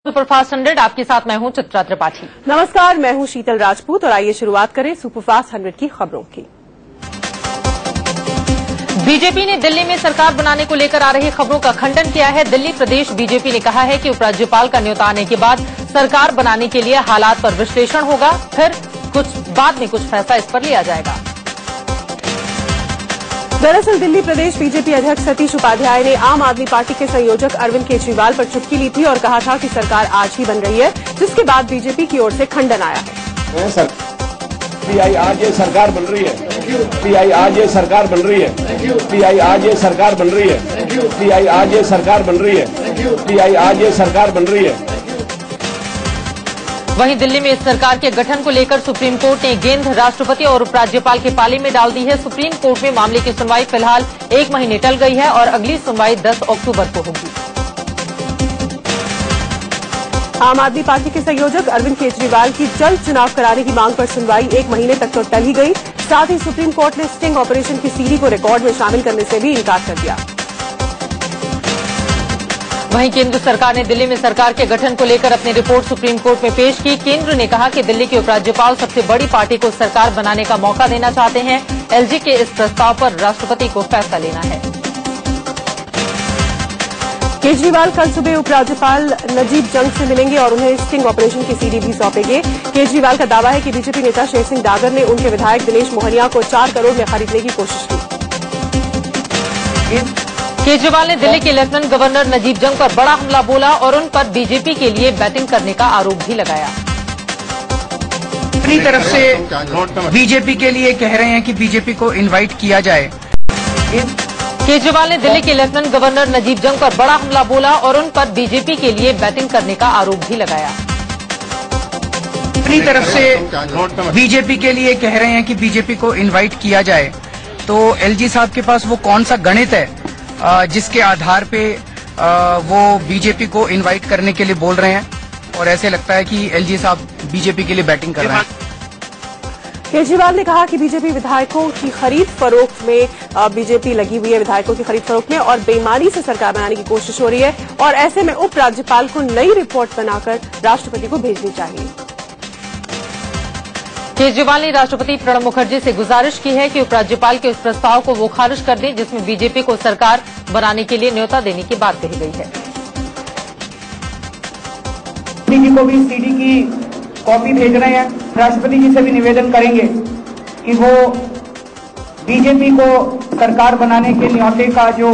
Superfast 100 आपके साथ मैं हूं चित्रा त्रिपाठी। नमस्कार, मैं हूं शीतल राजपूत और आइए शुरुआत करें सुपरफास्ट 100 की खबरों की। बीजेपी ने दिल्ली में सरकार बनाने को लेकर आ रही खबरों का खंडन किया है। दिल्ली प्रदेश बीजेपी ने कहा है कि उपराज्यपाल का न्योता आने के बाद सरकार बनाने के लिए हालात पर विश्लेषण होगा, फिर बाद में कुछ फैसला इस पर लिया जाएगा। दरअसल दिल्ली प्रदेश बीजेपी अध्यक्ष सतीश उपाध्याय ने आम आदमी पार्टी के संयोजक अरविंद केजरीवाल पर चुटकी ली थी और कहा था कि सरकार आज ही बन रही है, जिसके बाद बीजेपी की ओर से खंडन आया है। पीआई आज ये सरकार बन रही है, पीआई आज ये सरकार बन रही है, पीआई आज ये सरकार बन रही है, पीआई आज ये सरकार बन रही है, पीआई आज ये सरकार बन रही है। वहीं दिल्ली में इस सरकार के गठन को लेकर सुप्रीम कोर्ट ने गेंद राष्ट्रपति और उपराज्यपाल के पाले में डाल दी है। सुप्रीम कोर्ट में मामले की सुनवाई फिलहाल 1 महीने टल गई है और अगली सुनवाई 10 अक्टूबर को होगी। आम आदमी पार्टी के संयोजक अरविंद केजरीवाल की जल्द चुनाव कराने की मांग पर सुनवाई 1 महीने तक तो टल ही गई। साथ ही सुप्रीम कोर्ट ने स्टिंग ऑपरेशन की सीडी को रिकॉर्ड में शामिल करने से भी इनकार कर दिया। वहीं केंद्र सरकार ने दिल्ली में सरकार के गठन को लेकर अपनी रिपोर्ट सुप्रीम कोर्ट में पेश की। केंद्र ने कहा कि दिल्ली के उपराज्यपाल सबसे बड़ी पार्टी को सरकार बनाने का मौका देना चाहते हैं। एलजी के इस प्रस्ताव पर राष्ट्रपति को फैसला लेना है। केजरीवाल कल सुबह उपराज्यपाल नजीब जंग से मिलेंगे और उन्हें स्टिंग ऑपरेशन की सीडी भी सौंपेंगे। केजरीवाल का दावा है कि बीजेपी नेता शेर सिंह डागर ने उनके विधायक दिनेश मोहनिया को 4 करोड़ में खरीदने की कोशिश की। केजरीवाल ने दिल्ली के लेफ्टिनेंट गवर्नर नजीब जंग पर बड़ा हमला बोला और उन पर बीजेपी के लिए बैटिंग करने का आरोप भी लगाया। अपनी तरफ से बीजेपी के लिए कह रहे हैं कि बीजेपी को इनवाइट किया जाए। केजरीवाल ने दिल्ली के लेफ्टिनेंट गवर्नर नजीब जंग पर बड़ा हमला बोला और उन पर बीजेपी के लिए बैटिंग करने का आरोप भी लगाया। अपनी तरफ से बीजेपी के लिए कह रहे हैं कि बीजेपी को इनवाइट किया जाए। तो एलजी साहब के पास वो कौन सा गणित है जिसके आधार पे वो बीजेपी को इनवाइट करने के लिए बोल रहे हैं, और ऐसे लगता है कि एलजी साहब बीजेपी के लिए बैटिंग कर रहे हैं। केजरीवाल ने कहा कि बीजेपी विधायकों की खरीद फरोख्त में बीजेपी लगी हुई है, विधायकों की खरीद फरोख्त में, और बेईमानी से सरकार बनाने की कोशिश हो रही है और ऐसे में उपराज्यपाल को नई रिपोर्ट बनाकर राष्ट्रपति को भेजनी चाहिए। केजरीवाल ने राष्ट्रपति प्रणब मुखर्जी से गुजारिश की है कि उपराज्यपाल के उस प्रस्ताव को वो खारिज कर दें जिसमें बीजेपी को सरकार बनाने के लिए न्योता देने की बात कही गई है। जी को भी सीडी की कॉपी भेज रहे हैं। राष्ट्रपति जी से भी निवेदन करेंगे कि वो बीजेपी को सरकार बनाने के न्योते का जो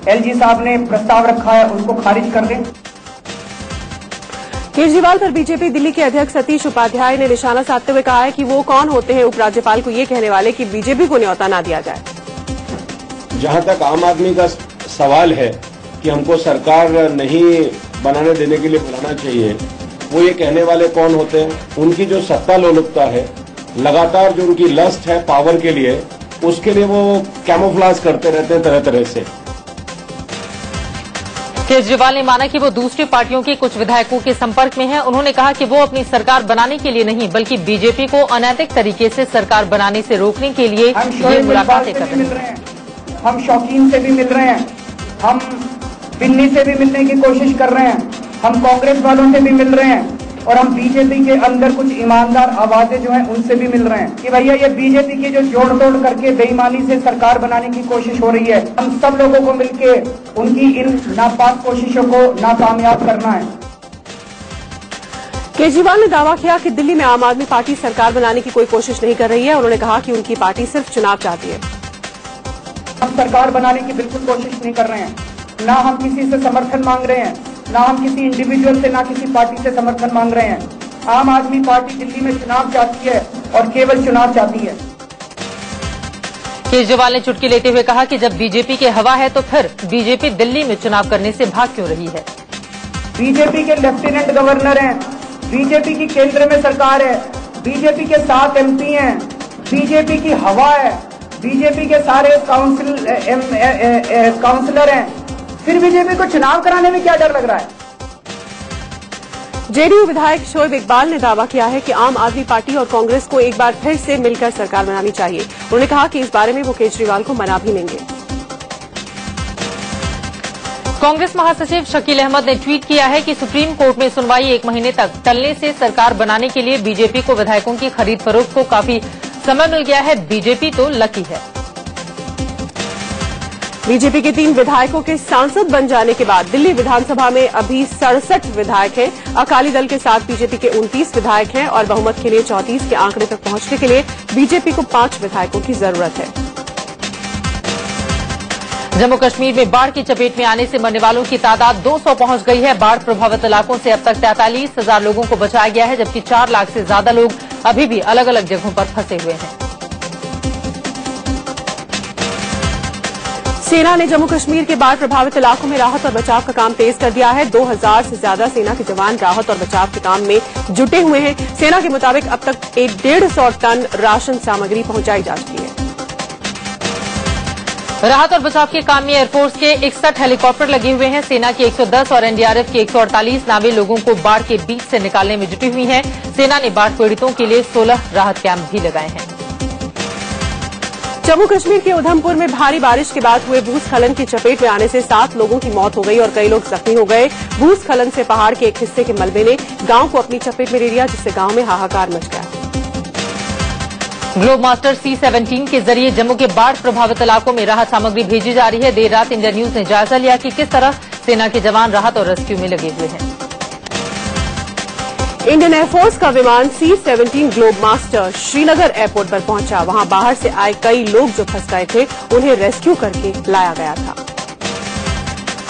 एलजी साहब ने प्रस्ताव रखा है उसको खारिज कर दें। केजरीवाल पर बीजेपी दिल्ली के अध्यक्ष सतीश उपाध्याय ने निशाना साधते हुए कहा है कि वो कौन होते हैं उपराज्यपाल को ये कहने वाले कि बीजेपी को न्योता ना दिया जाए। जहां तक आम आदमी का सवाल है कि हमको सरकार नहीं बनाने देने के लिए बुलाना चाहिए, वो ये कहने वाले कौन होते हैं? उनकी जो सत्ता लोलुपता है, लगातार जो उनकी लस्ट है पावर के लिए, उसके लिए वो कैमोफ्लाज करते रहते हैं तरह तरह से। केजरीवाल ने माना कि वो दूसरी पार्टियों के कुछ विधायकों के संपर्क में हैं। उन्होंने कहा कि वो अपनी सरकार बनाने के लिए नहीं बल्कि बीजेपी को अनैतिक तरीके से सरकार बनाने से रोकने के लिए ये मुलाकातें कर रहे हैं। हम शौकीन से भी मिल रहे हैं, हम बिन्नी से भी मिलने की कोशिश कर रहे हैं, हम कांग्रेस वालों से भी मिल रहे हैं और हम बीजेपी के अंदर कुछ ईमानदार आवाजें जो हैं उनसे भी मिल रहे हैं कि भैया ये बीजेपी की जो जोड़ तोड़ करके बेईमानी से सरकार बनाने की कोशिश हो रही है, हम सब लोगों को मिलके उनकी इन नापाक कोशिशों को नाकामयाब करना है। केजरीवाल ने दावा किया कि दिल्ली में आम आदमी पार्टी सरकार बनाने की कोई कोशिश नहीं कर रही है। उन्होंने कहा कि उनकी पार्टी सिर्फ चुनाव चाहती है। हम सरकार बनाने की बिल्कुल कोशिश नहीं कर रहे हैं, ना हम किसी से समर्थन मांग रहे हैं, ना हम किसी इंडिविजुअल से, ना किसी पार्टी से समर्थन मांग रहे हैं। आम आदमी पार्टी दिल्ली में चुनाव चाहती है और केवल चुनाव चाहती है। केजरीवाल ने चुटकी लेते हुए कहा कि जब बीजेपी की हवा है तो फिर बीजेपी दिल्ली में चुनाव करने से भाग क्यों रही है? बीजेपी के लेफ्टिनेंट गवर्नर हैं, बीजेपी की केंद्र में सरकार है, बीजेपी के 7 एमपी हैं, बीजेपी की हवा है, बीजेपी के सारे काउंसलर हैं, फिर बीजेपी को चुनाव कराने में क्या डर लग रहा है? जेडीयू विधायक शोएब इकबाल ने दावा किया है कि आम आदमी पार्टी और कांग्रेस को एक बार फिर से मिलकर सरकार बनानी चाहिए। उन्होंने कहा कि इस बारे में वो केजरीवाल को मना भी लेंगे। कांग्रेस महासचिव शकील अहमद ने ट्वीट किया है कि सुप्रीम कोर्ट में सुनवाई 1 महीने तक टलने से सरकार बनाने के लिए बीजेपी को विधायकों की खरीद फरोख्त को काफी समय मिल गया है। बीजेपी तो लकी है। बीजेपी के 3 विधायकों के सांसद बन जाने के बाद दिल्ली विधानसभा में अभी 67 विधायक हैं। अकाली दल के साथ बीजेपी के 29 विधायक हैं और बहुमत के लिए 34 के आंकड़े तक पहुंचने के लिए बीजेपी को 5 विधायकों की जरूरत है। जम्मू कश्मीर में बाढ़ की चपेट में आने से मरने वालों की तादाद 200 पहुंच गई है। बाढ़ प्रभावित इलाकों से अब तक 43,000 लोगों को बचाया गया है, जबकि 4 लाख से ज्यादा लोग अभी भी अलग अलग जगहों पर फंसे हुए हैं। सेना ने जम्मू कश्मीर के बाढ़ प्रभावित इलाकों में राहत और बचाव का काम तेज कर दिया है। 2000 से ज्यादा सेना के जवान राहत और बचाव के काम में जुटे हुए हैं। सेना के मुताबिक अब तक 150 टन राशन सामग्री पहुंचाई जा चुकी है। राहत और बचाव के काम में एयरफोर्स के 61 हेलीकॉप्टर लगे हुए हैं। सेना की 110 और एनडीआरएफ की 148 नावें लोगों को बाढ़ के बीच से निकालने में जुटी हुई हैं। सेना ने बाढ़ पीड़ितों के लिए 16 राहत कैंप भी लगाए हैं। जम्मू कश्मीर के उधमपुर में भारी बारिश के बाद हुए भूस्खलन की चपेट में आने से 7 लोगों की मौत हो गई और कई लोग जख्मी हो गए। भूस्खलन से पहाड़ के एक हिस्से के मलबे ने गांव को अपनी चपेट में ले लिया, जिससे गांव में हाहाकार मच गया। ग्लोब मास्टर C-17 के जरिए जम्मू के बाढ़ प्रभावित इलाकों में राहत सामग्री भेजी जा रही है। देर रात इंडिया न्यूज ने जायजा लिया कि किस तरह सेना के जवान राहत और रेस्क्यू में लगे हुए हैं। इंडियन एयरफोर्स का विमान C-17 globe master Srinagar airport पर पहुंचा। वहां बाहर से आए कई लोग जो फंस गए थे उन्हें रेस्क्यू करके लाया गया था।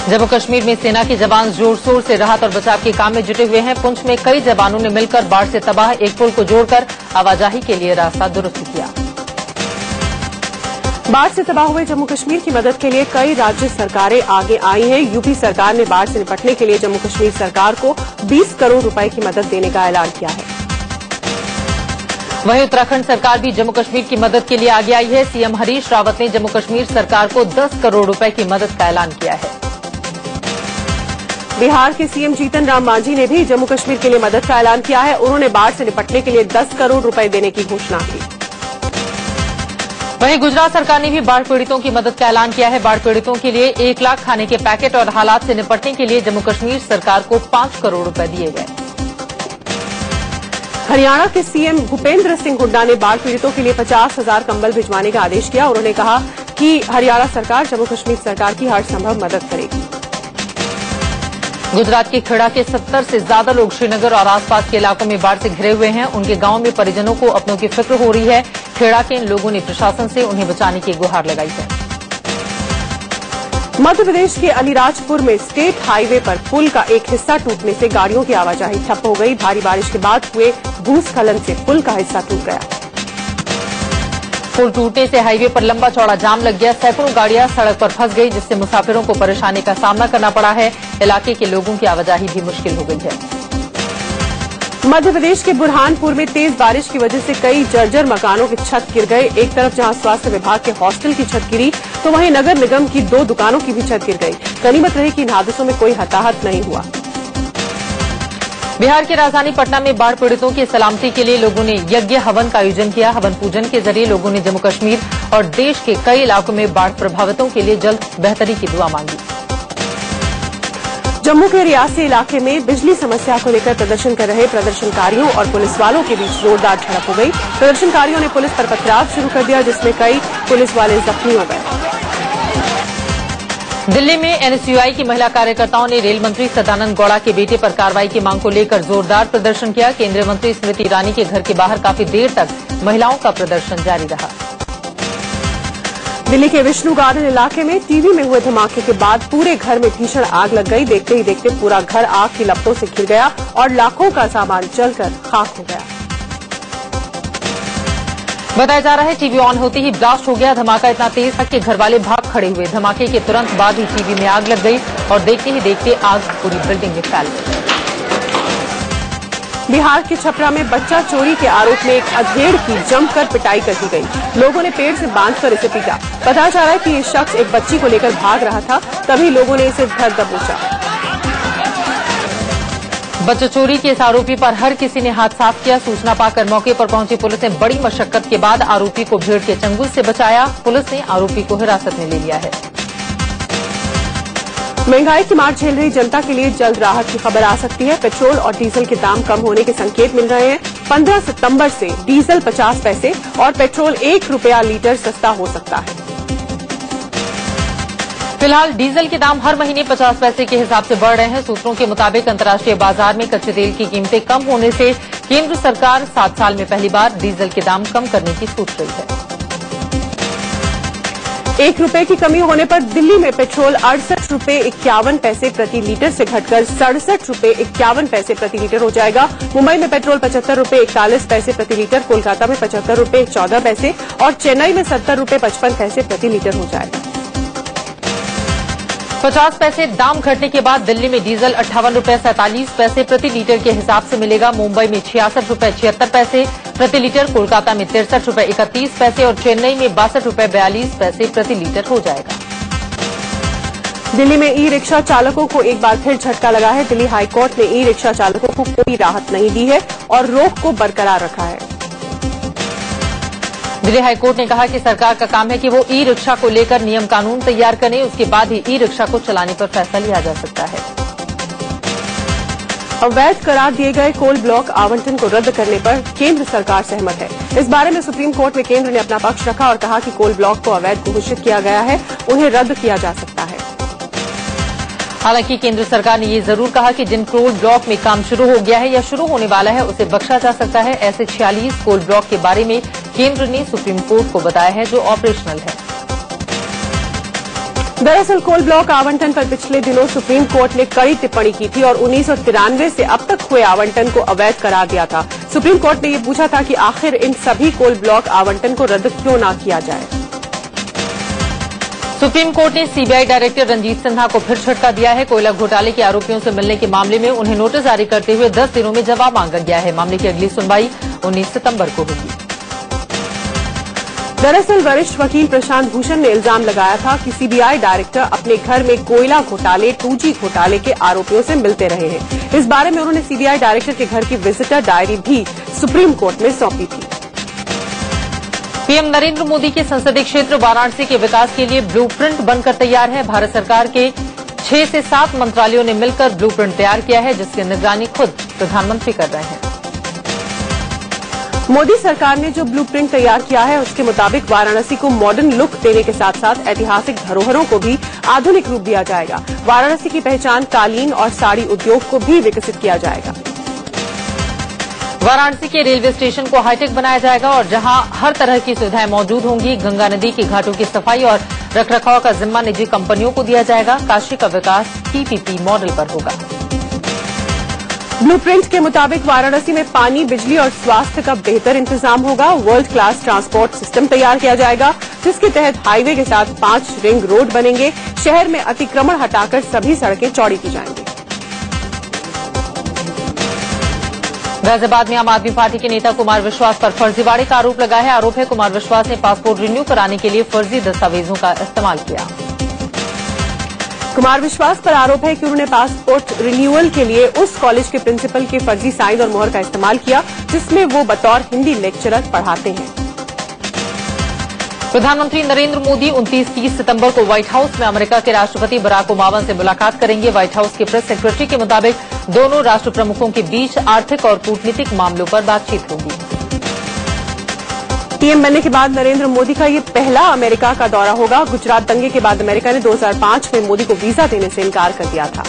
जम्मू कश्मीर में सेना के जवान जोर शोर से राहत और बचाव के काम में जुटे हुए हैं। पुंछ में कई जवानों ने मिलकर बाढ़ से तबाह एक पुल को जोड़कर आवाजाही के लिए रास्ता दुरुस्त किया। बाढ़ से तबाह हुए जम्मू कश्मीर की मदद के लिए कई राज्य सरकारें आगे आई हैं। यूपी सरकार ने बाढ़ से निपटने के लिए जम्मू कश्मीर सरकार को 20 करोड़ रुपए की मदद देने का ऐलान किया है। वहीं उत्तराखंड सरकार भी जम्मू कश्मीर की मदद के लिए आगे आई है। सीएम हरीश रावत ने जम्मू कश्मीर सरकार को 10 करोड़ रुपए की मदद का ऐलान किया है। बिहार के सीएम जीतन राम मांझी ने भी जम्मू कश्मीर के लिए मदद का ऐलान किया है। उन्होंने बाढ़ से निपटने के लिए 10 करोड़ रुपए देने की घोषणा की। वहीं गुजरात सरकार ने भी बाढ़ पीड़ितों की मदद का ऐलान किया है। बाढ़ पीड़ितों के लिए 1 लाख खाने के पैकेट और हालात से निपटने के लिए जम्मू कश्मीर सरकार को 5 करोड़ रुपए दिए गए। हरियाणा के सीएम भूपेंद्र सिंह हुड्डा ने बाढ़ पीड़ितों के लिए 50,000 कंबल भिजवाने का आदेश किया। उन्होंने कहा कि हरियाणा सरकार जम्मू कश्मीर सरकार की हर संभव मदद करेगी। गुजरात के खेड़ा के 70 से ज्यादा लोग श्रीनगर और आसपास के इलाकों में बाढ़ से घिरे हुए हैं। उनके गांव में परिजनों को अपनों की फिक्र हो रही है। खेड़ा के इन लोगों ने प्रशासन से उन्हें बचाने की गुहार लगाई है। मध्य प्रदेश के अलीराजपुर में स्टेट हाईवे पर पुल का एक हिस्सा टूटने से गाड़ियों की आवाजाही ठप हो गई। भारी बारिश के बाद हुए भूस्खलन से पुल का हिस्सा टूट गया। पुल टूटने से हाईवे पर लंबा चौड़ा जाम लग गया। सैकड़ों गाड़ियां सड़क पर फंस गई, जिससे मुसाफिरों को परेशानी का सामना करना पड़ा है। इलाके के लोगों की आवाजाही भी मुश्किल हो गई है। मध्य प्रदेश के बुरहानपुर में तेज बारिश की वजह से कई जर्जर मकानों की छत गिर गए। एक तरफ जहां स्वास्थ्य विभाग के हॉस्टल की छत गिरी, तो वहीं नगर निगम की 2 दुकानों की भी छत गिर गई। गनीमत रही कि इन हादसों में कोई हताहत नहीं हुआ। बिहार की राजधानी पटना में बाढ़ पीड़ितों की सलामती के लिए लोगों ने यज्ञ हवन का आयोजन किया। हवन पूजन के जरिए लोगों ने जम्मू कश्मीर और देश के कई इलाकों में बाढ़ प्रभावितों के लिए जल्द बेहतरी की दुआ मांगी। जम्मू के रियासी इलाके में बिजली समस्या को लेकर प्रदर्शन कर रहे प्रदर्शनकारियों और पुलिस वालों के बीच जोरदार झड़प हो गई। प्रदर्शनकारियों ने पुलिस पर पथराव शुरू कर दिया, जिसमें कई पुलिस वाले जख्मी हो गए। दिल्ली में एनएसयूआई की महिला कार्यकर्ताओं ने रेल मंत्री सदानंद गौड़ा के बेटे पर कार्रवाई की मांग को लेकर जोरदार प्रदर्शन किया। केंद्रीय मंत्री स्मृति ईरानी के घर के बाहर काफी देर तक महिलाओं का प्रदर्शन जारी रहा। दिल्ली के विष्णु गार्डन इलाके में टीवी में हुए धमाके के बाद पूरे घर में भीषण आग लग गई। देखते ही देखते पूरा घर आग की लपटों से घिर गया और लाखों का सामान जलकर खाक हो गया। बताया जा रहा है टीवी ऑन होते ही ब्लास्ट हो गया। धमाका इतना तेज था कि घर वाले भाग खड़े हुए। धमाके के तुरंत बाद ही टीवी में आग लग गई और देखते ही देखते आग पूरी बिल्डिंग में फैल गई। बिहार के छपरा में बच्चा चोरी के आरोप में एक अधेड़ की जमकर पिटाई कर दी गई। लोगों ने पेड़ से बांधकर इसे पीटा। पता चला है कि ये शख्स एक बच्ची को लेकर भाग रहा था, तभी लोगों ने इसे धर दबोचा। बच्चा चोरी के इस आरोपी पर हर किसी ने हाथ साफ किया। सूचना पाकर मौके पर पहुंची पुलिस ने बड़ी मशक्कत के बाद आरोपी को भीड़ के चंगुल से बचाया। पुलिस ने आरोपी को हिरासत में ले लिया है। महंगाई की मार झेल रही जनता के लिए जल्द राहत की खबर आ सकती है। पेट्रोल और डीजल के दाम कम होने के संकेत मिल रहे हैं। 15 सितंबर से डीजल 50 पैसे और पेट्रोल 1 रुपया लीटर सस्ता हो सकता है। फिलहाल डीजल के दाम हर महीने 50 पैसे के हिसाब से बढ़ रहे हैं। सूत्रों के मुताबिक अंतर्राष्ट्रीय बाजार में कच्चे तेल की कीमतें कम होने से केंद्र सरकार 7 साल में पहली बार डीजल के दाम कम करने की सोच रही है। 1 रुपए की कमी होने पर दिल्ली में पेट्रोल 68 रुपए 51 पैसे प्रति लीटर से घटकर 67 रुपए 51 पैसे प्रति लीटर हो जाएगा। मुंबई में पेट्रोल 75 रुपए 41 पैसे प्रति लीटर, कोलकाता में 75 रुपए 14 पैसे और चेन्नई में 70 रुपए 55 पैसे प्रति लीटर हो जाएगा। 50 पैसे दाम घटने के बाद दिल्ली में डीजल 58 रुपए 47 पैसे प्रति लीटर के हिसाब से मिलेगा। मुंबई में 66 रुपए 76 पैसे प्रति लीटर, कोलकाता में 63 रुपए 31 पैसे और चेन्नई में 62 रुपए 42 पैसे प्रति लीटर हो जाएगा। दिल्ली में ई रिक्शा चालकों को एक बार फिर झटका लगा है। दिल्ली हाईकोर्ट ने ई रिक्शा चालकों को कोई राहत नहीं दी है और रोक को बरकरार रखा है। दिल्ली हाईकोर्ट ने कहा कि सरकार का काम है कि वो ई रिक्शा को लेकर नियम कानून तैयार करें, उसके बाद ही ई रिक्शा को चलाने पर फैसला लिया जा सकता है। अवैध करार दिए गए कोल ब्लॉक आवंटन को रद्द करने पर केंद्र सरकार सहमत है। इस बारे में सुप्रीम कोर्ट में केंद्र ने अपना पक्ष रखा और कहा कि कोल ब्लॉक को अवैध घोषित किया गया है, उन्हें रद्द किया जा सकता है। हालांकि केंद्र सरकार ने ये जरूर कहा कि जिन कोल ब्लॉक में काम शुरू हो गया है या शुरू होने वाला है उसे बख्शा जा सकता है। ऐसे 46 कोल ब्लॉक के बारे में केंद्र ने सुप्रीम कोर्ट को बताया है जो ऑपरेशनल है। दरअसल कोल ब्लॉक आवंटन पर पिछले दिनों सुप्रीम कोर्ट ने कड़ी टिप्पणी की थी और 1993 से अब तक हुए आवंटन को अवैध करार दिया था। सुप्रीम कोर्ट ने ये पूछा था कि आखिर इन सभी कोल ब्लॉक आवंटन को रद्द क्यों न किया जाए। सुप्रीम कोर्ट ने सीबीआई डायरेक्टर रंजीत सिन्हा को फिर झटका दिया है। कोयला घोटाले के आरोपियों से मिलने के मामले में उन्हें नोटिस जारी करते हुए 10 दिनों में जवाब मांगा गया है। मामले की अगली सुनवाई 19 सितंबर को होगी। दरअसल वरिष्ठ वकील प्रशांत भूषण ने इल्जाम लगाया था कि सीबीआई डायरेक्टर अपने घर में कोयला घोटाले 2G घोटाले के आरोपियों से मिलते रहे हैं। इस बारे में उन्होंने सीबीआई डायरेक्टर के घर की विजिटर डायरी भी सुप्रीम कोर्ट में सौंपी थी। पीएम नरेंद्र मोदी के संसदीय क्षेत्र वाराणसी के विकास के लिए ब्लूप्रिंट बनकर तैयार है। भारत सरकार के 6 से 7 मंत्रालयों ने मिलकर ब्लूप्रिंट तैयार किया है, जिसकी निगरानी खुद प्रधानमंत्री कर रहे हैं। मोदी सरकार ने जो ब्लूप्रिंट तैयार किया है उसके मुताबिक वाराणसी को मॉडर्न लुक देने के साथ साथ ऐतिहासिक धरोहरों को भी आधुनिक रूप दिया जाएगा। वाराणसी की पहचान कालीन और साड़ी उद्योग को भी विकसित किया जाएगा। वाराणसी के रेलवे स्टेशन को हाईटेक बनाया जाएगा और जहां हर तरह की सुविधाएं मौजूद होंगी। गंगा नदी के घाटों की सफाई और रखरखाव का जिम्मा निजी कंपनियों को दिया जाएगा। काशी का विकास पीपीपी मॉडल पर होगा। ब्लूप्रिंट के मुताबिक वाराणसी में पानी, बिजली और स्वास्थ्य का बेहतर इंतजाम होगा। वर्ल्ड क्लास ट्रांसपोर्ट सिस्टम तैयार किया जाएगा, जिसके तहत हाईवे के साथ 5 रिंग रोड बनेंगे। शहर में अतिक्रमण हटाकर सभी सड़कें चौड़ी की जाएंगी। गाजियाबाद में आम आदमी पार्टी के नेता कुमार विश्वास पर फर्जीवाड़े का आरोप लगा है। आरोप है कुमार विश्वास ने पासपोर्ट रिन्यू कराने के लिए फर्जी दस्तावेजों का इस्तेमाल किया। कुमार विश्वास पर आरोप है कि उन्होंने पासपोर्ट रिन्यूअल के लिए उस कॉलेज के प्रिंसिपल के फर्जी साइन और मोहर का इस्तेमाल किया जिसमें वो बतौर हिंदी लेक्चरर पढ़ाते हैं। प्रधानमंत्री नरेंद्र मोदी 29-30 सितंबर को व्हाइट हाउस में अमेरिका के राष्ट्रपति बराक ओबामा से मुलाकात करेंगे। व्हाइट हाउस के प्रेस सेक्रेटरी के मुताबिक दोनों राष्ट्र प्रमुखों के बीच आर्थिक और कूटनीतिक मामलों पर बातचीत होगी। पीएम बनने के बाद नरेंद्र मोदी का ये पहला अमेरिका का दौरा होगा। गुजरात दंगे के बाद अमेरिका ने 2005 में मोदी को वीजा देने से इनकार कर दिया था।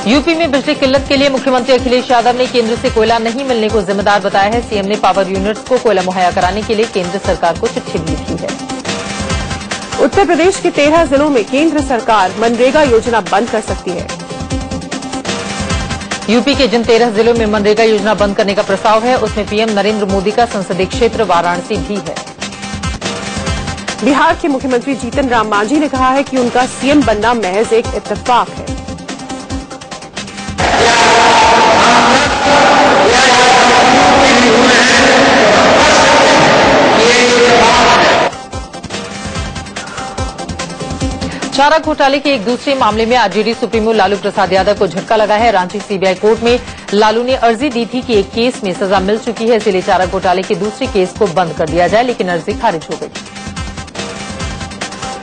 यूपी में बिजली किल्लत के लिए मुख्यमंत्री अखिलेश यादव ने केंद्र से कोयला नहीं मिलने को जिम्मेदार बताया है। सीएम ने पावर यूनिट्स को कोयला मुहैया कराने के लिए केंद्र सरकार को चिट्ठी भी लिखी है। उत्तर प्रदेश के 13 जिलों में केंद्र सरकार मनरेगा योजना बंद कर सकती है। यूपी के जिन 13 जिलों में मनरेगा योजना बंद करने का प्रस्ताव है उसमें पीएम नरेंद्र मोदी का संसदीय क्षेत्र वाराणसी भी है। बिहार के मुख्यमंत्री जीतन राम मांझी ने कहा है कि उनका सीएम बनना महज एक इत्तेफाक है। चारा घोटाले के एक दूसरे मामले में आरजेडी सुप्रीमो लालू प्रसाद यादव को झटका लगा है। रांची सीबीआई कोर्ट में लालू ने अर्जी दी थी कि एक केस में सजा मिल चुकी है, इसलिए चारा घोटाले के दूसरे केस को बंद कर दिया जाए, लेकिन अर्जी खारिज हो गई।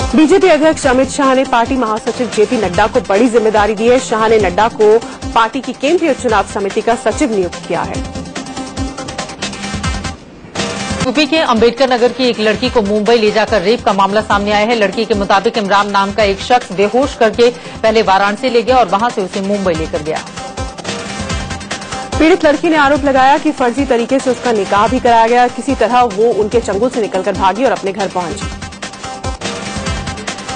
बीजेपी अध्यक्ष अमित शाह ने पार्टी महासचिव जेपी नड्डा को बड़ी जिम्मेदारी दी है। शाह ने नड्डा को पार्टी की केंद्रीय चुनाव समिति का सचिव नियुक्त किया है। यूपी के अंबेडकर नगर की एक लड़की को मुंबई ले जाकर रेप का मामला सामने आया है। लड़की के मुताबिक इमरान नाम का एक शख्स बेहोश करके पहले वाराणसी ले गया और वहां से उसे मुंबई लेकर गया। पीड़ित लड़की ने आरोप लगाया कि फर्जी तरीके से उसका निकाह भी कराया गया। किसी तरह वो उनके चंगुल से निकलकर भागी और अपने घर पहुंची।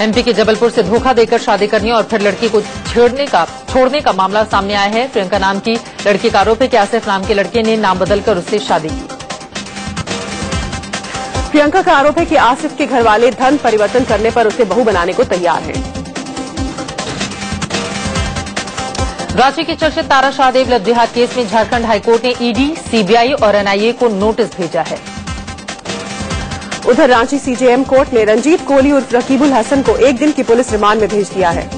एमपी के जबलपुर से धोखा देकर शादी करने और फिर लड़की को छोड़ने का मामला सामने आया है। प्रियंका नाम की लड़की का आरोप है कि आसिफ नाम के लड़के ने नाम बदलकर उससे शादी की। प्रियंका का आरोप है कि आसिफ के घरवाले धर्म परिवर्तन करने पर उसे बहू बनाने को तैयार हैं। रांची के चर्चित तारा शाहदेव लव जिहाद केस में झारखंड हाईकोर्ट ने ईडी, सीबीआई और एनआईए को नोटिस भेजा है। उधर रांची सीजेएम कोर्ट ने रंजीत कोहली उर्फ रकीबुल हसन को 1 दिन की पुलिस रिमांड में भेज दिया है।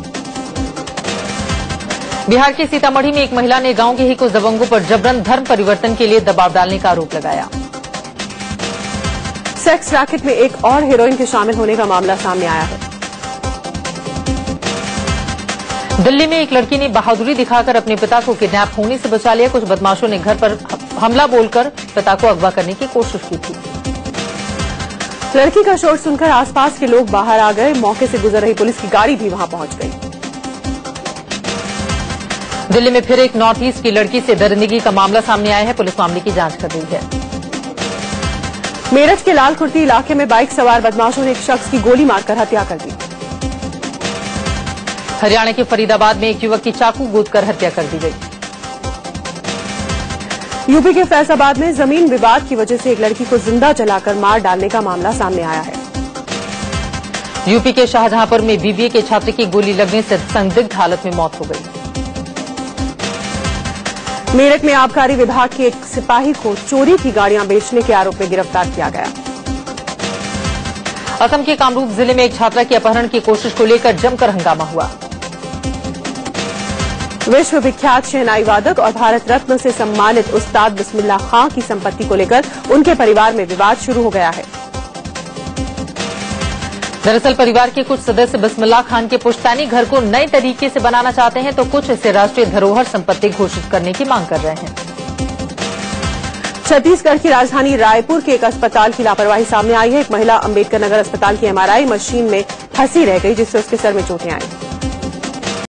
बिहार के सीतामढ़ी में एक महिला ने गांव के ही कुछ दबंगों पर जबरन धर्म परिवर्तन के लिए दबाव डालने का आरोप लगाया। सेक्स रैकेट में एक और हीरोइन के शामिल होने का मामला सामने आया है। दिल्ली में एक लड़की ने बहादुरी दिखाकर अपने पिता को किडनैप होने से बचा लिया। कुछ बदमाशों ने घर पर हमला बोलकर पिता को अगवा करने की कोशिश की थी। लड़की का शोर सुनकर आसपास के लोग बाहर आ गए। मौके से गुजर रही पुलिस की गाड़ी भी वहां पहुंच गई। दिल्ली में फिर एक नॉर्थ ईस्ट की लड़की से दरिंदगी का मामला सामने आया है। पुलिस मामले की जांच कर रही है। मेरठ के लाल कुर्ती इलाके में बाइक सवार बदमाशों ने एक शख्स की गोली मारकर हत्या कर दी। हरियाणा के फरीदाबाद में एक युवक की चाकू गूंथकर हत्या कर दी गई। यूपी के फैजाबाद में जमीन विवाद की वजह से एक लड़की को जिंदा जलाकर मार डालने का मामला सामने आया है। यूपी के शाहजहांपुर में बीबीए के छात्र की गोली लगने से संदिग्ध हालत में मौत हो गई। मेरठ में आबकारी विभाग के एक सिपाही को चोरी की गाड़ियां बेचने के आरोप में गिरफ्तार किया गया। असम के कामरूप जिले में एक छात्रा की अपहरण की कोशिश को लेकर जमकर हंगामा हुआ। विश्व विख्यात शहनाई वादक और भारत रत्न से सम्मानित उस्ताद बिस्मिल्लाह खां की संपत्ति को लेकर उनके परिवार में विवाद शुरू हो गया है। दरअसल परिवार के कुछ सदस्य बिस्मिल्लाह खान के पुश्तैनी घर को नए तरीके से बनाना चाहते हैं, तो कुछ इसे राष्ट्रीय धरोहर संपत्ति घोषित करने की मांग कर रहे हैं। छत्तीसगढ़ की राजधानी रायपुर के एक अस्पताल की लापरवाही सामने आई है। एक महिला अंबेडकर नगर अस्पताल की एमआरआई मशीन में फंसी रह गई, जिससे उसके सर में चोटें आई।